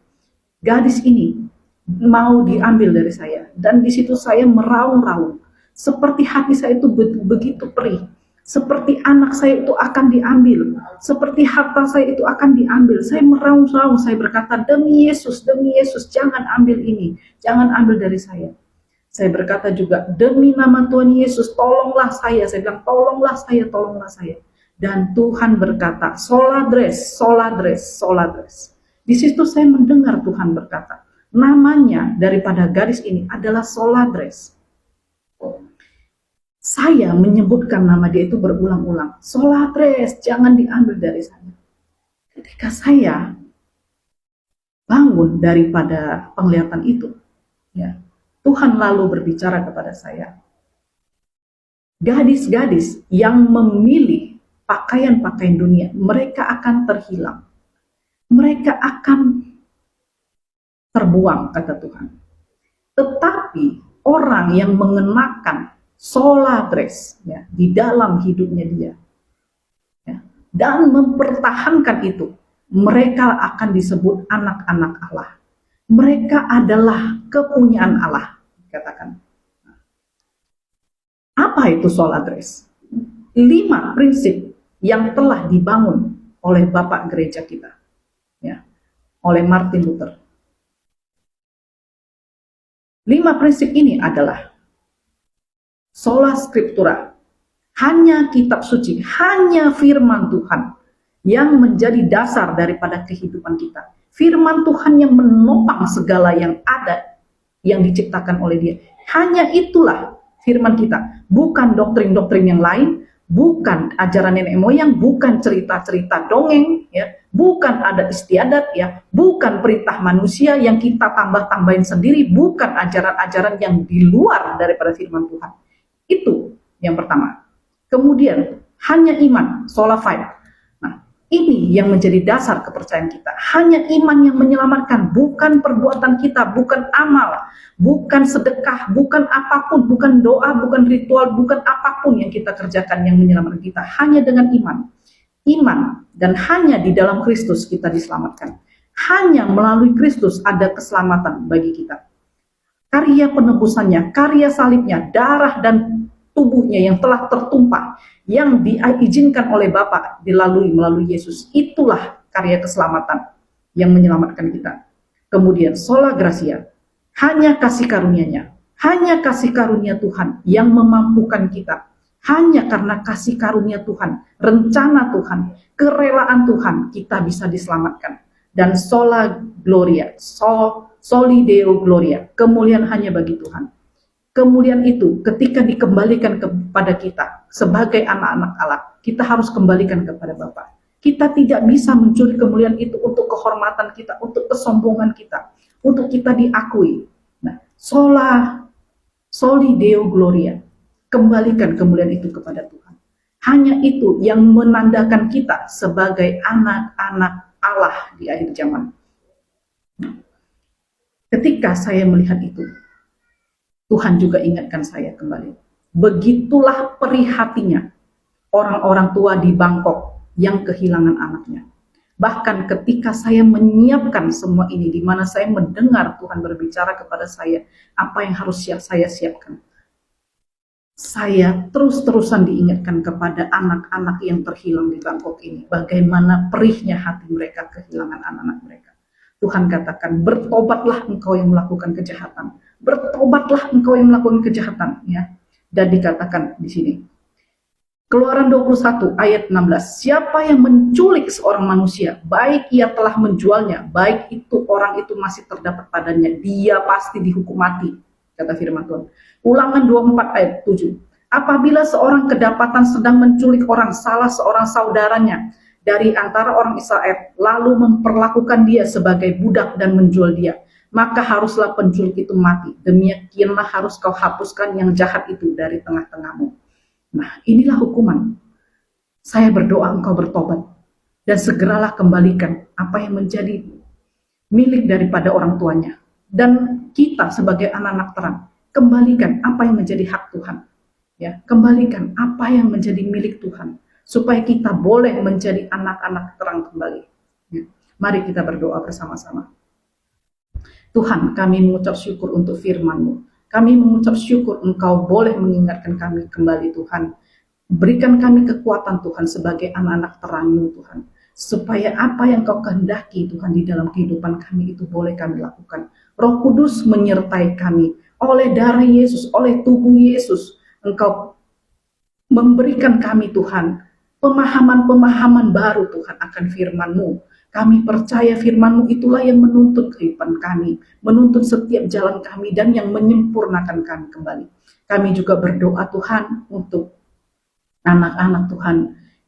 A: Gadis ini mau diambil dari saya, dan di situ saya meraung-raung. Seperti hati saya itu begitu perih, seperti anak saya itu akan diambil, seperti harta saya itu akan diambil. Saya meraung-raung, saya berkata, demi Yesus, jangan ambil ini, jangan ambil dari saya. Saya berkata juga, demi nama Tuhan Yesus, tolonglah saya. Saya bilang, tolonglah saya. Dan Tuhan berkata, soladres. Di situ saya mendengar Tuhan berkata, namanya daripada gadis ini adalah Soladres. Saya menyebutkan nama dia itu berulang-ulang. Soladres, jangan diambil dari saya. Ketika saya bangun daripada penglihatan itu, ya, Tuhan lalu berbicara kepada saya. Gadis-gadis yang memilih pakaian-pakaian dunia, mereka akan terhilang. Mereka akan terbuang, kata Tuhan. Tetapi orang yang mengenakan soladres, ya, di dalam hidupnya dia, ya, dan mempertahankan itu, mereka akan disebut anak-anak Allah. Mereka adalah kepunyaan Allah, katakan. Apa itu soladres? 5 prinsip yang telah dibangun oleh Bapak Gereja kita, ya, oleh Martin Luther. 5 prinsip ini adalah sola scriptura, hanya kitab suci, hanya firman Tuhan yang menjadi dasar daripada kehidupan kita. Firman Tuhan yang menopang segala yang ada, yang diciptakan oleh Dia. Hanya itulah firman kita, bukan doktrin-doktrin yang lain, bukan ajaran nenek moyang, bukan cerita-cerita dongeng, ya, bukan ada istiadat, ya, bukan perintah manusia yang kita tambah-tambahin sendiri, bukan ajaran-ajaran yang di luar daripada firman Tuhan. Itu yang pertama. Kemudian hanya iman, sola fide. Nah, ini yang menjadi dasar kepercayaan kita. Hanya iman yang menyelamatkan, bukan perbuatan kita, bukan amal, bukan sedekah, bukan apapun, bukan doa, bukan ritual, bukan apapun yang kita kerjakan yang menyelamatkan kita. Hanya dengan iman. Iman, dan hanya di dalam Kristus kita diselamatkan. Hanya melalui Kristus ada keselamatan bagi kita. Karya penebusannya, karya salibnya, darah dan tubuhnya yang telah tertumpah, yang diizinkan oleh Bapa melalui Yesus, itulah karya keselamatan yang menyelamatkan kita. Kemudian sola gratia, hanya kasih karunia-Nya, hanya kasih karunia Tuhan yang memampukan kita. Hanya karena kasih karunia Tuhan, rencana Tuhan, kerelaan Tuhan, kita bisa diselamatkan. Dan sola gloria, soli deo gloria, kemuliaan hanya bagi Tuhan. Kemuliaan itu ketika dikembalikan kepada kita sebagai anak-anak Allah, kita harus kembalikan kepada Bapa. Kita tidak bisa mencuri kemuliaan itu untuk kehormatan kita, untuk kesombongan kita, untuk kita diakui. Nah, soli deo gloria, kembalikan kemuliaan itu kepada Tuhan. Hanya itu yang menandakan kita sebagai anak-anak Allah di akhir zaman. Nah, ketika saya melihat itu, Tuhan juga ingatkan saya kembali. Begitulah perihatinya orang-orang tua di Bangkok yang kehilangan anaknya. Bahkan ketika saya menyiapkan semua ini, di mana saya mendengar Tuhan berbicara kepada saya, apa yang harus saya siapkan. Saya terus-terusan diingatkan kepada anak-anak yang terhilang di Bangkok ini. Bagaimana perihnya hati mereka kehilangan anak-anak mereka. Tuhan katakan, bertobatlah engkau yang melakukan kejahatan. Bertobatlah engkau yang melakukan kejahatan. Ya. Dan dikatakan di sini. Keluaran 21 ayat 16. Siapa yang menculik seorang manusia, baik ia telah menjualnya, baik itu orang itu masih terdapat padanya, dia pasti dihukum mati. Kata firman Tuhan. Ulangan 24 ayat 7. Apabila seorang kedapatan sedang menculik orang, salah seorang saudaranya dari antara orang Israel, lalu memperlakukan dia sebagai budak dan menjual dia, maka haruslah penculik itu mati. Demikianlah harus kau hapuskan yang jahat itu dari tengah-tengahmu. Nah, inilah hukuman. Saya berdoa engkau bertobat dan segeralah kembalikan apa yang menjadi milik daripada orang tuanya. Dan kita sebagai anak-anak terang, kembalikan apa yang menjadi hak Tuhan. Ya, kembalikan apa yang menjadi milik Tuhan, supaya kita boleh menjadi anak-anak terang kembali. Ya. Mari kita berdoa bersama-sama. Tuhan, kami mengucap syukur untuk firman-Mu. Kami mengucap syukur Engkau boleh mengingatkan kami kembali, Tuhan. Berikan kami kekuatan, Tuhan, sebagai anak-anak terang-Mu, Tuhan. Supaya apa yang Kau kehendaki, Tuhan, di dalam kehidupan kami itu boleh kami lakukan. Roh Kudus menyertai kami. Oleh darah Yesus, oleh tubuh Yesus, Engkau memberikan kami, Tuhan, pemahaman-pemahaman baru, Tuhan, akan firman-Mu. Kami percaya firman-Mu itulah yang menuntun kehidupan kami, menuntun setiap jalan kami, dan yang menyempurnakan kami kembali. Kami juga berdoa, Tuhan, untuk anak-anak Tuhan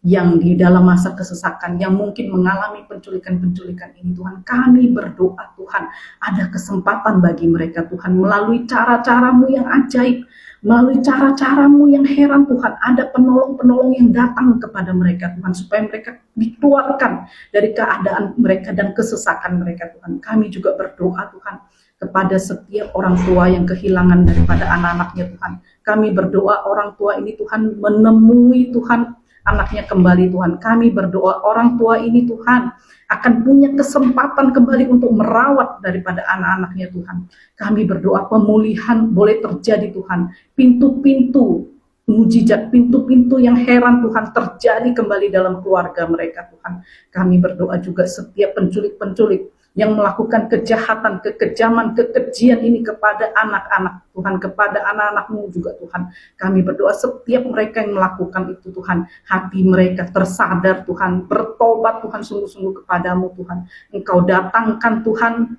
A: yang di dalam masa kesesakan, yang mungkin mengalami penculikan-penculikan ini, Tuhan. Kami berdoa, Tuhan, ada kesempatan bagi mereka, Tuhan, melalui cara-cara-Mu yang ajaib, melalui cara-cara-Mu yang heran, Tuhan. Ada penolong-penolong yang datang kepada mereka, Tuhan, supaya mereka dikeluarkan dari keadaan mereka dan kesesakan mereka, Tuhan. Kami juga berdoa, Tuhan, kepada setiap orang tua yang kehilangan daripada anak-anaknya, Tuhan. Kami berdoa orang tua ini, Tuhan, menemui, Tuhan, anaknya kembali, Tuhan. Kami berdoa orang tua ini, Tuhan, akan punya kesempatan kembali untuk merawat daripada anak-anaknya, Tuhan. Kami berdoa pemulihan boleh terjadi, Tuhan. Pintu-pintu mujizat, pintu-pintu yang heran, Tuhan, terjadi kembali dalam keluarga mereka, Tuhan. Kami berdoa juga setiap penculik-penculik yang melakukan kejahatan, kekejaman, kekejian ini kepada anak-anak, Tuhan, kepada anak-anak-Mu juga, Tuhan. Kami berdoa setiap mereka yang melakukan itu, Tuhan, hati mereka tersadar, Tuhan, bertobat, Tuhan, sungguh-sungguh kepadamu, Tuhan. Engkau datangkan, Tuhan,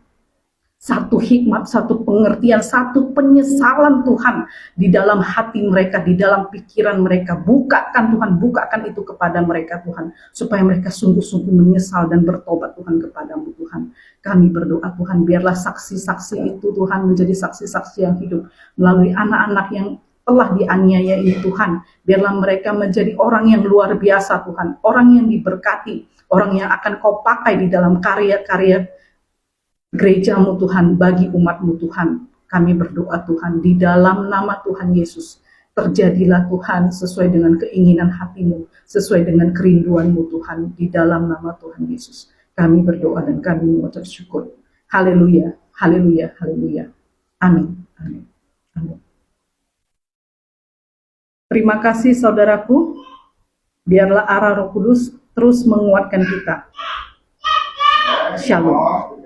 A: satu hikmat, satu pengertian, satu penyesalan, Tuhan, di dalam hati mereka, di dalam pikiran mereka. Bukakan, Tuhan, bukakan itu kepada mereka, Tuhan, supaya mereka sungguh-sungguh menyesal dan bertobat, Tuhan, kepadamu, Tuhan. Kami berdoa, Tuhan, biarlah saksi-saksi itu, Tuhan, menjadi saksi-saksi yang hidup melalui anak-anak yang telah dianiaya ini, Tuhan. Biarlah mereka menjadi orang yang luar biasa, Tuhan, orang yang diberkati, orang yang akan Kau pakai di dalam karya-karya gereja-Mu, Tuhan, bagi umat-Mu, Tuhan. Kami berdoa, Tuhan, di dalam nama Tuhan Yesus, terjadilah, Tuhan, sesuai dengan keinginan hati-Mu, sesuai dengan kerinduan-Mu, Tuhan, di dalam nama Tuhan Yesus. Kami berdoa dan kami mengucap syukur. Haleluya, haleluya, haleluya. Amin, amin, amin. Terima kasih, saudaraku. Biarlah arah Roh Kudus terus menguatkan kita. Shalom.